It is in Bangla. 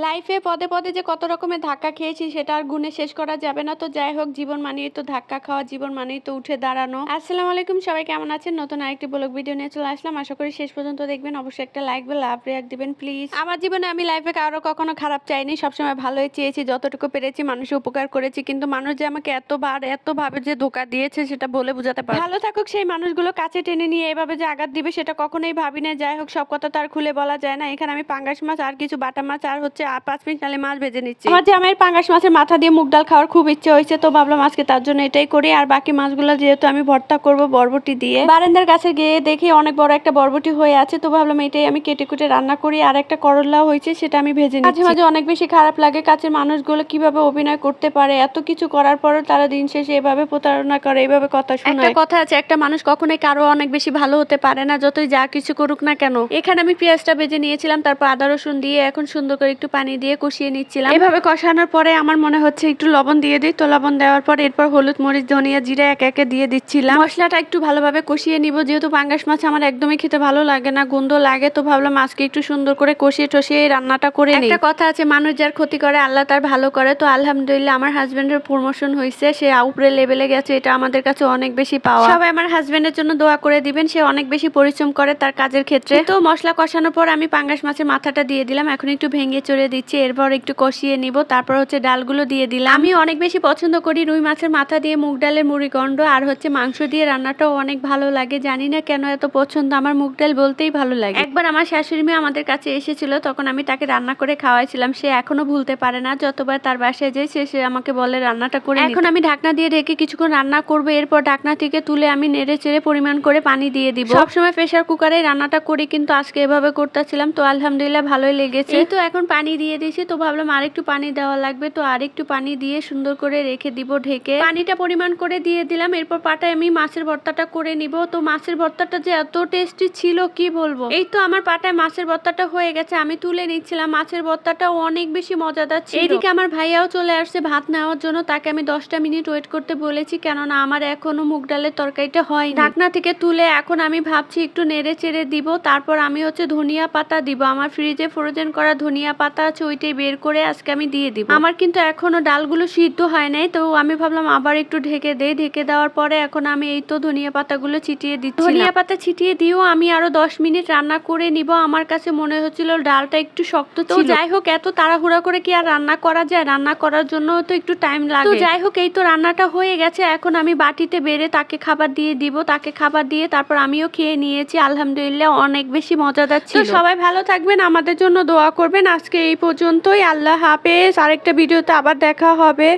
লাইফে পদে পদে যে কত রকমের ধাক্কা খেয়েছি সেটা আর গুণে শেষ করা যাবে না। তো যাই হোক, জীবন মানেই তো ধাক্কা খাওয়া, জীবন মানেই তো উঠে দাঁড়ানো। আসসালামু আলাইকুম, সবাই কেমন আছেন? নতুন আরেকটি ব্লগ ভিডিও নিয়ে চলে আসলাম। আশা করি শেষ পর্যন্ত দেখবেন। অবশ্যই একটা লাইক বা লাভ রিয়াক্ট দিবেন প্লিজ। আমার জীবনে আমি লাইফে কারো কখনো খারাপ চাইনি, সবসময় ভালোই চেয়েছি, যতটুকু পেরেছি মানুষের উপকার করেছি। কিন্তু মানুষ যে আমাকে এতবার এতভাবে যে ধোঁকা দিয়েছে সেটা বলে বোঝাতে পারবো না। ভালো থাকুক সেই মানুষগুলো কাছে টেনে নিয়ে এভাবে যে আঘাত দিবে সেটা কখনোই ভাবি না। যাই হোক, সব কথা তো আর খুলে বলা যায় না। এখানে আমি পাঙ্গাস মাছ আর কিছু বাটা মাছ আর হচ্ছে 5 মিনিট মাছ ভেজে নিচ্ছি। আমার যে আমার পাঙ্গাস মাছের মাথা দিয়ে মুগ ডাল খাওয়ার খুব ইচ্ছে হয়েছে, তো ভাবলাম আজকে তার জন্য এটাই করি। আর বাকি মাছগুলো যেহেতু আমি ভর্তা করব বরবটি দিয়ে, বারান্দার কাছে গিয়ে দেখি অনেক বড় একটা বরবটি হয়ে আছে, তো ভাবলাম এটাই আমি কেটে কুটে রান্না করি। আর একটা করলা হয়েছে, সেটা আমি ভেজে নিচ্ছি। মাঝে মাঝে অনেক বেশি খারাপ লাগে কাছের মানুষগুলো কিভাবে অভিনয় করতে পারে, এত কিছু করার পরও তারা দিন শেষে এভাবে প্রতারণা করে, এভাবে কথা শোনায়। একটা কথা আছে, একটা মানুষ কখনোই কারো অনেক বেশি ভালো হতে পারে না, যতই যা কিছু করুক না কেন। এখানে আমি পেঁয়াজটা ভেজে নিয়েছিলাম, তারপর আদা রসুন দিয়ে এখন সুন্দর করে একটু পানি দিয়ে কষিয়ে নিচ্ছিলাম। এভাবে কষানোর পরে আমার মনে হচ্ছে একটু লবণ দিয়ে দিই, তো লবণ দেওয়ার পর এরপর হলুদ মরিচ ধনিয়া জিরা একে একে দিয়ে দিচ্ছিলাম। মশলাটা একটু ভালোভাবে কষিয়ে নিব, যেহেতু পাঙ্গাস মাছ আমার একদমই খেতে ভালো লাগে না, গন্ধ লাগে। তো ভাবলাম আজকে একটু সুন্দর করে কষিয়ে টষিয়ে এই রান্নাটা করে নিই। একটা কথা আছে, মানুষ যার ক্ষতি করে আল্লাহ তার ভালো করে। তো আলহামদুলিল্লাহ আমার হাজবেন্ডের প্রমোশন হয়েছে, সে উপরে লেভেলে গেছে, এটা আমাদের কাছে অনেক বেশি পাওয়া। সবাই আমার হাজবেন্ডের জন্য দোয়া করে দিবেন, সে অনেক বেশি পরিশ্রম করে তার কাজের ক্ষেত্রে। তো মশলা কষানোর পর আমি পাঙ্গাস মাছের মাথাটা দিয়ে দিলাম, এখন একটু ভেঙে চড়ে দিচ্ছি, এরপর একটু কষিয়ে নিব, তারপর হচ্ছে ডালগুলো দিয়ে দিলাম। আমি অনেক বেশি পছন্দ করি রুই মাছের মাথা দিয়ে মুগ ডালের মুড়িগন্ড, আর হচ্ছে মাংস দিয়ে রান্নাটাও অনেক ভালো লাগে। জানি না কেন এত পছন্দ, আমার মুগ ডাল বলতেই ভালো লাগে। একবার আমার শাশুড়ি মেয়ে আমাদের কাছে এসেছিল, তখন আমি তাকে রান্না করে খাওয়াইছিলাম, সে এখনো ভুলতে পারে না। যতবার তার বাসায় যাই সে আমাকে বলে রান্নাটা করে। এখন আমি ঢাকনা দিয়ে ঢেকে কিছুক্ষণ রান্না করবো, এরপর ঢাকনা থেকে তুলে আমি নেড়ে চেড়ে পরিমাণ করে পানি দিয়ে দিব। সবসময় প্রেসার কুকারে রান্নাটা করি, কিন্তু আজকে এভাবে করতেছিলাম, তো আলহামদুলিল্লাহ ভালোই লেগেছে। এই তো এখন পানি দিয়ে দিয়েছি, তো ভাবলাম আরেকটু পানি দেওয়া লাগবে, তো আরেকটু পানি দিয়ে সুন্দর করে রেখে দিব ঢেকে। পানিটা পরিমাণ করে দিয়ে দিলাম, এরপর পাটায় আমি মাছের ভর্তাটা করে নিব। তো মাছের ভর্তাটা যে এত টেস্টি ছিল কি বলবো। এই তো আমার পাটায় মাছের ভর্তাটা হয়ে গেছে, আমি তুলে নিচ্ছিলাম। মাছের ভর্তাটাও অনেক বেশি মজাদার ছিল। এইদিকে আমার ভাইয়াও চলে আসছে ভাত নেওয়ার জন্য, তাকে আমি 10টা মিনিট ওয়েট করতে বলেছি, কেননা আমার এখনো মুগ ডালের তরকারিটা হয়নি। ঢাকনা থেকে তুলে এখন আমি ভাবছি একটু নেড়ে চেড়ে দিব, তারপর আমি হচ্ছে ধনিয়া পাতা দিব। আমার ফ্রিজে ফ্রোজেন করা ধনিয়া পাতা আছে, ওইটাই বের করে আজকে আমি দিয়ে দিব। আমার কিন্তু এখনো ডালগুলো সিদ্ধ হয় নাই, তো আমি ভাবলাম আবার একটু ঢেকে দেই। ঢেকে দেওয়ার পরে এখন আমি এই তো ধনিয়া পাতাগুলো ছিটিয়ে দিচ্ছি। ধনিয়া পাতা ছিটিয়ে দিয়েও আমি আরো 10 মিনিট রান্না করে নিব। আমার কাছে মনে হচ্ছিল ডালটা একটু শক্ত ছিল। যাই হোক, এত তাড়াহুড়া করে কি আর রান্না করা যায়? রান্না করার জন্য তো একটু টাইম লাগে। তো যাই হোক, এই তো রান্নাটা হয়ে গেছে, এখন আমি বাটিতে বেড়ে তাকে খাবার দিয়ে দিব। তাকে খাবার দিয়ে তারপর আমিও খেয়ে নিয়েছি। আলহামদুলিল্লাহ অনেক বেশি মজাদার ছিল। সবাই ভালো থাকবেন, আমাদের জন্য দোয়া করবেন। আজকে এই পর্যন্তই, আল্লাহ হাফেজ। আরেকটা ভিডিওতে আবার দেখা হবে।